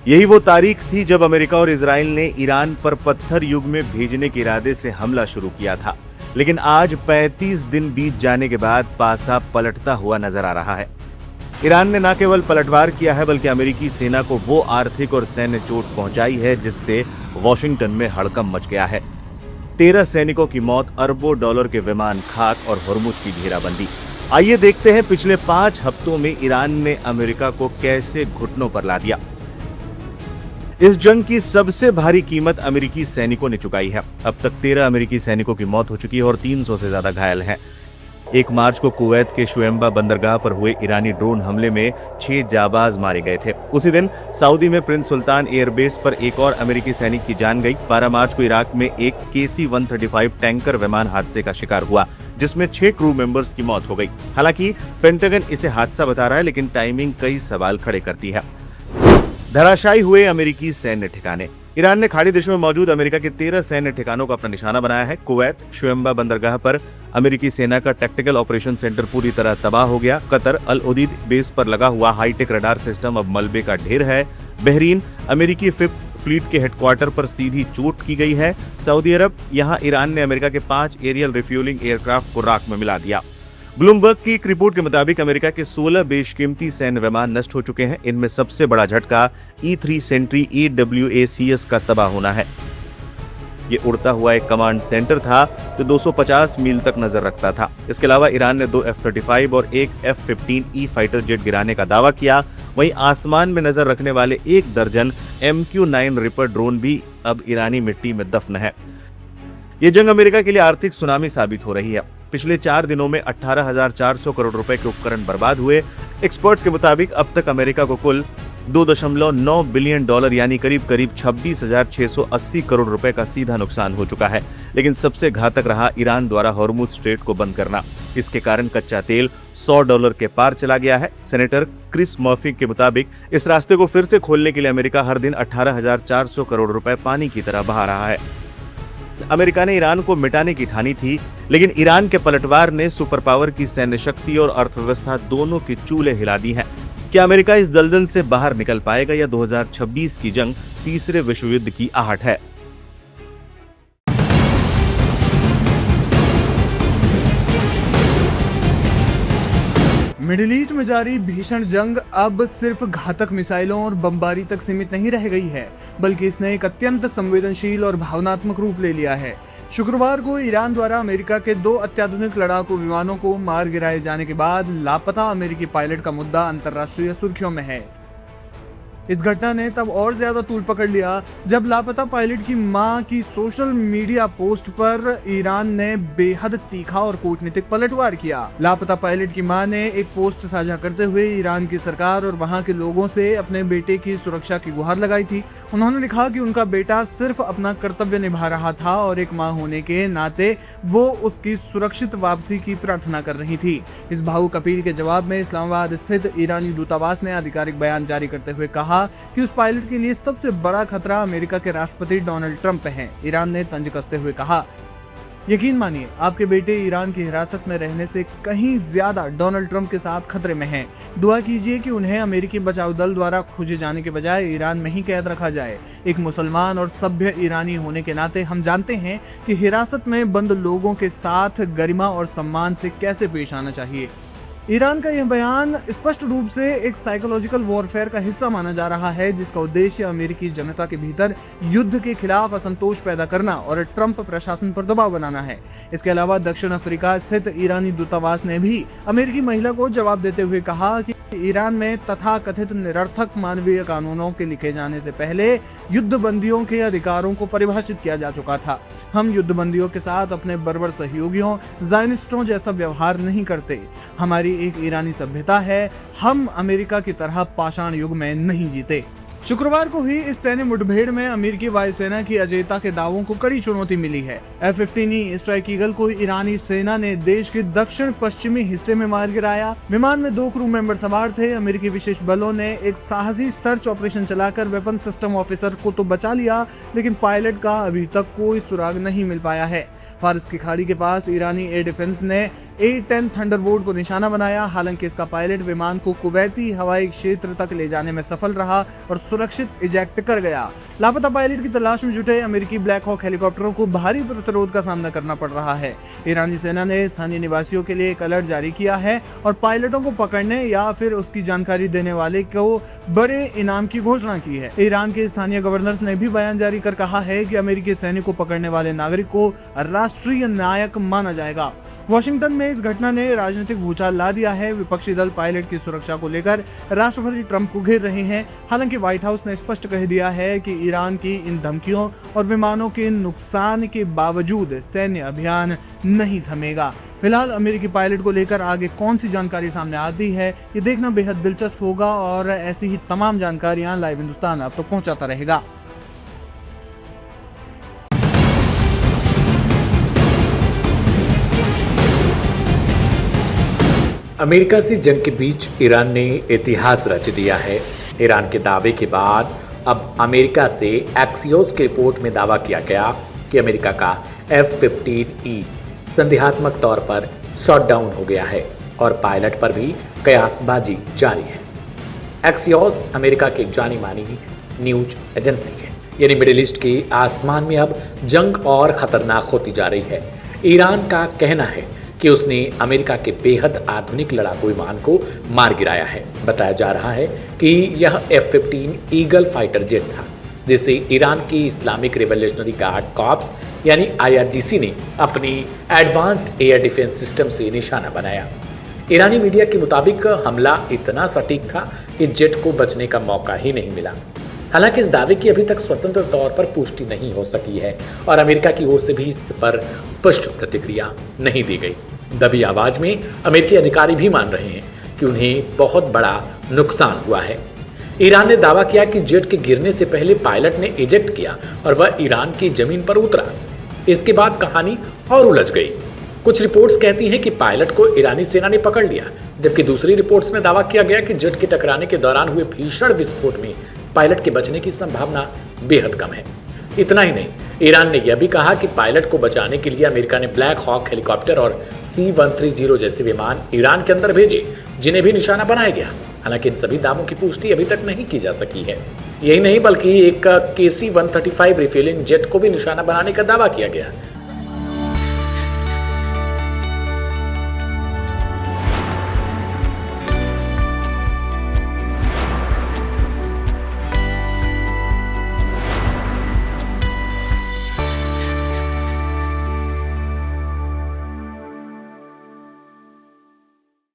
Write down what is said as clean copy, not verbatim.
यही वो तारीख थी जब अमेरिका और इजराइल ने ईरान पर पत्थर युग में भेजने के इरादे से हमला शुरू किया था। लेकिन आज 35 दिन बीत जाने के बाद पासा पलटता हुआ नजर आ रहा है। ईरान ने न केवल पलटवार किया है बल्कि अमेरिकी सेना को वो आर्थिक और सैन्य चोट पहुंचाई है जिससे वॉशिंगटन में हड़कंप मच गया है। 13 सैनिकों की मौत, अरबों डॉलर के विमान खाक और हुर्मुज की घेराबंदी। आइए देखते हैं पिछले 5 हफ्तों में ईरान ने अमेरिका को कैसे घुटनों पर ला दिया। इस जंग की सबसे भारी कीमत अमेरिकी सैनिकों ने चुकाई है। अब तक 13 अमेरिकी सैनिकों की मौत हो चुकी है और 300 से ज्यादा घायल हैं। 1 मार्च को कुवैत के शुएम्बा बंदरगाह पर हुए ईरानी ड्रोन हमले में 6 जाबाज मारे गए थे। उसी दिन सऊदी में प्रिंस सुल्तान एयरबेस पर एक और अमेरिकी सैनिक की जान गई। 12 मार्च को इराक में एक KC-135 टैंकर विमान हादसे का शिकार हुआ जिसमें 6 क्रू मेंबर्स की मौत हो गई। हालांकि पेंटागन इसे हादसा बता रहा है, लेकिन टाइमिंग कई सवाल खड़े करती है। धराशायी हुए अमेरिकी सैन्य ठिकाने। ईरान ने खाड़ी देशों में मौजूद अमेरिका के 13 सैन्य ठिकानों को अपना निशाना बनाया है। कुवैत शुएम्बा बंदरगाह पर अमेरिकी सेना का टैक्टिकल ऑपरेशन सेंटर पूरी तरह तबाह हो गया। कतर अल उदीद बेस पर लगा हुआ हाईटेक रडार सिस्टम अब मलबे का ढेर है। बहरीन अमेरिकी फिफ्थ फ्लीट के हेडक्वार्टर पर सीधी चोट की गई है। सऊदी अरब, यहां ईरान ने अमेरिका के 5 एरियल रिफ्यूलिंग एयरक्राफ्ट को राख में मिला दिया। ब्लूमबर्ग की एक रिपोर्ट के मुताबिक अमेरिका के 16 बेशकीमती सैन्य विमान नष्ट हो चुके हैं। इनमें सबसे बड़ा झटका E-3 सेंट्री AWACS का तबाह होना है। ये उड़ता हुआ एक कमांड सेंटर था जो 250 मील तक नजर रखता था। इसके अलावा ईरान ने 2 F-35 और एक F-15E फाइटर जेट गिराने का दावा किया। वहीं आसमान में नजर रखने वाले 1 दर्जन MQ-9 रिपर ड्रोन भी अब ईरानी मिट्टी में दफन है। ये जंग अमेरिका के लिए आर्थिक सुनामी साबित हो रही है। पिछले 4 दिनों में 18,400 करोड़ रुपए के उपकरण बर्बाद हुए। एक्सपर्ट्स के मुताबिक अब तक अमेरिका को कुल $2.9 बिलियन यानी करीब 26,680 करोड़ रुपए का सीधा नुकसान हो चुका है। लेकिन सबसे घातक रहा ईरान द्वारा हॉर्मुज स्ट्रेट को बंद करना। इसके कारण कच्चा तेल $100 के पार चला गया है। सेनेटर क्रिस मर्फी के मुताबिक इस रास्ते को फिर से खोलने के लिए अमेरिका हर दिन 18,400 करोड़ रुपए पानी की तरह बहा रहा है। अमेरिका ने ईरान को मिटाने की ठानी थी, लेकिन ईरान के पलटवार ने सुपर पावर की सैन्य शक्ति और अर्थव्यवस्था दोनों की चूल्हे हिला दी हैं। क्या अमेरिका इस दलदल से बाहर निकल पाएगा या 2026 की जंग तीसरे विश्व युद्ध की आहट है? मिडिल ईस्ट में जारी भीषण जंग अब सिर्फ घातक मिसाइलों और बमबारी तक सीमित नहीं रह गई है, बल्कि इसने एक अत्यंत संवेदनशील और भावनात्मक रूप ले लिया है। शुक्रवार को ईरान द्वारा अमेरिका के 2 अत्याधुनिक लड़ाकू विमानों को मार गिराए जाने के बाद लापता अमेरिकी पायलट का मुद्दा अंतर्राष्ट्रीय सुर्खियों में है। इस घटना ने तब और ज्यादा तूल पकड़ लिया जब लापता पायलट की मां की सोशल मीडिया पोस्ट पर ईरान ने बेहद तीखा और कूटनीतिक पलटवार किया। लापता पायलट की मां ने एक पोस्ट साझा करते हुए ईरान की सरकार और वहां के लोगों से अपने बेटे की सुरक्षा की गुहार लगाई थी। उन्होंने लिखा कि उनका बेटा सिर्फ अपना कर्तव्य निभा रहा था और एक मां होने के नाते वो उसकी सुरक्षित वापसी की प्रार्थना कर रही थी। इस भावुक अपील के जवाब में इस्लामाबाद स्थित ईरानी दूतावास ने आधिकारिक बयान जारी करते हुए कहा कि उस पायलट के लिए सबसे बड़ा खतरा अमेरिका के राष्ट्रपति डोनाल्ड ट्रंप हैं। ईरान ने तंज कसते हुए कहा, यकीन मानिए आपके बेटे ईरान की हिरासत में रहने से कहीं ज्यादा डोनाल्ड ट्रंप के साथ खतरे में हैं। दुआ कीजिए कि उन्हें अमेरिकी बचाव दल द्वारा खोजे जाने के बजाय ईरान में ही कैद रखा जाए। एक मुसलमान और सभ्य ईरानी होने के नाते हम जानते हैं कि हिरासत में बंद लोगों के साथ गरिमा और सम्मान से कैसे पेश आना चाहिए। ईरान का यह बयान स्पष्ट रूप से एक साइकोलॉजिकल वॉरफेयर का हिस्सा माना जा रहा है, जिसका उद्देश्य अमेरिकी जनता के भीतर युद्ध के खिलाफ असंतोष पैदा करना और ट्रंप प्रशासन पर दबाव बनाना है। इसके अलावा दक्षिण अफ्रीका स्थित ईरानी दूतावास ने भी अमेरिकी महिला को जवाब देते हुए कहा कि ईरान में तथाकथित निरर्थक मानवीय कानूनों के लिखे जाने से पहले युद्धबंदियों के अधिकारों को परिभाषित किया जा चुका था। हम युद्धबंदियों के साथ अपने बर्बर सहयोगियों ज़ायनिस्टों जैसा व्यवहार नहीं करते। हमारी एक ईरानी सभ्यता है, हम अमेरिका की तरह पाषाण युग में नहीं जीते। शुक्रवार को हुई इस सैन्य मुठभेड़ में अमेरिकी वायुसेना की अजेयता के दावों को कड़ी चुनौती मिली है। F-15E स्ट्राइक ईगल को ईरानी सेना ने देश के दक्षिण पश्चिमी हिस्से में मार गिराया। विमान में 2 क्रू मेंबर सवार थे। अमेरिकी विशेष बलों ने एक साहसी सर्च ऑपरेशन चलाकर वेपन सिस्टम ऑफिसर को तो बचा लिया, लेकिन पायलट का अभी तक कोई सुराग नहीं मिल पाया है। फारस की खाड़ी के पास ईरानी एयर डिफेंस ने A-10 थंडरबोल्ट को निशाना बनाया। हालांकि इसका पायलट विमान को कुवैती हवाई क्षेत्र तक ले जाने में सफल रहा और सुरक्षित इजेक्ट कर गया। लापता पायलट की तलाश में जुटे अमेरिकी ब्लैक हॉक हेलीकॉप्टरों को भारी प्रतिरोध का सामना करना पड़ रहा है। ईरानी सेना ने स्थानीय निवासियों के लिए एक अलर्ट जारी किया है और पायलटों को पकड़ने या फिर उसकी जानकारी देने वाले को बड़े इनाम की घोषणा की है। ईरान के स्थानीय गवर्नर ने भी बयान जारी कर कहा है कि अमेरिकी सैनिक को पकड़ने वाले नागरिक को राष्ट्रीय नायक माना जाएगा। वॉशिंगटन में इस घटना ने राजनीतिक भूचाल ला दिया है। विपक्षी दल पायलट की सुरक्षा को लेकर राष्ट्रपति ट्रंप को घेर रहे हैं। हालांकि व्हाइट हाउस ने स्पष्ट कह दिया है कि ईरान की इन धमकियों और विमानों के नुकसान के बावजूद सैन्य अभियान नहीं थमेगा। फिलहाल अमेरिकी पायलट को लेकर आगे कौन सी जानकारी सामने आती है, ये देखना बेहद दिलचस्प होगा और ऐसी ही तमाम जानकारियां लाइव हिंदुस्तान आप तक पहुंचाता रहेगा। अमेरिका से जंग के बीच ईरान ने इतिहास रच दिया है। ईरान के दावे के बाद अब अमेरिका से एक्सियोस की रिपोर्ट में दावा किया गया कि अमेरिका का F-15E संदेहात्मक तौर पर शॉट डाउन हो गया है और पायलट पर भी कयासबाजी जारी है। एक्सियोस अमेरिका की एक जानी मानी न्यूज एजेंसी है। यानी मिडिल ईस्ट के आसमान में अब जंग और खतरनाक होती जा रही है। ईरान का कहना है कि उसने अमेरिका के बेहद आधुनिक लड़ाकू विमान को मार गिराया है। बताया जा रहा है कि यह F-15 ईगल फाइटर जेट था, जिसे ईरान की इस्लामिक रिवोल्यूशनरी गार्ड कॉर्प्स यानी IRGC ने अपनी एडवांस्ड एयर डिफेंस सिस्टम से निशाना बनाया। ईरानी मीडिया के मुताबिक हमला इतना सटीक था कि जेट को बचने का मौका ही नहीं मिला। हालांकि इस दावे की अभी तक स्वतंत्र तौर पर पुष्टि नहीं हो सकी है और अमेरिका की ओर से भी इस पर स्पष्ट प्रतिक्रिया नहीं दी गई। दबी आवाज में अमेरिकी अधिकारी भी मान रहे हैं कि उन्हें बहुत बड़ा नुकसान हुआ है। ईरान ने दावा किया कि जेट के गिरने से पहले पायलट ने इजेक्ट किया और वह ईरान की जमीन पर उतरा। इसके बाद कहानी और उलझ गई। कुछ रिपोर्ट्स कहती हैं कि पायलट को ईरानी सेना ने पकड़ लिया, जबकि दूसरी रिपोर्ट्स में दावा किया गया कि जेट के टकराने के दौरान हुए भीषण विस्फोट में पायलट के बचने की संभावना बेहद कम है। इतना ही नहीं, ईरान ने यह भी कहा कि पायलट को बचाने के लिए अमेरिका ने ब्लैक हॉक हेलीकॉप्टर और C-130 जैसे विमान ईरान के अंदर भेजे, जिन्हें भी निशाना बनाया गया। हालांकि इन सभी दावों की पुष्टि अभी तक नहीं की जा सकी है। यही नहीं बल्कि एक KC-135 रिफ्यूलिंग जेट को भी निशाना बनाने का दावा किया गया,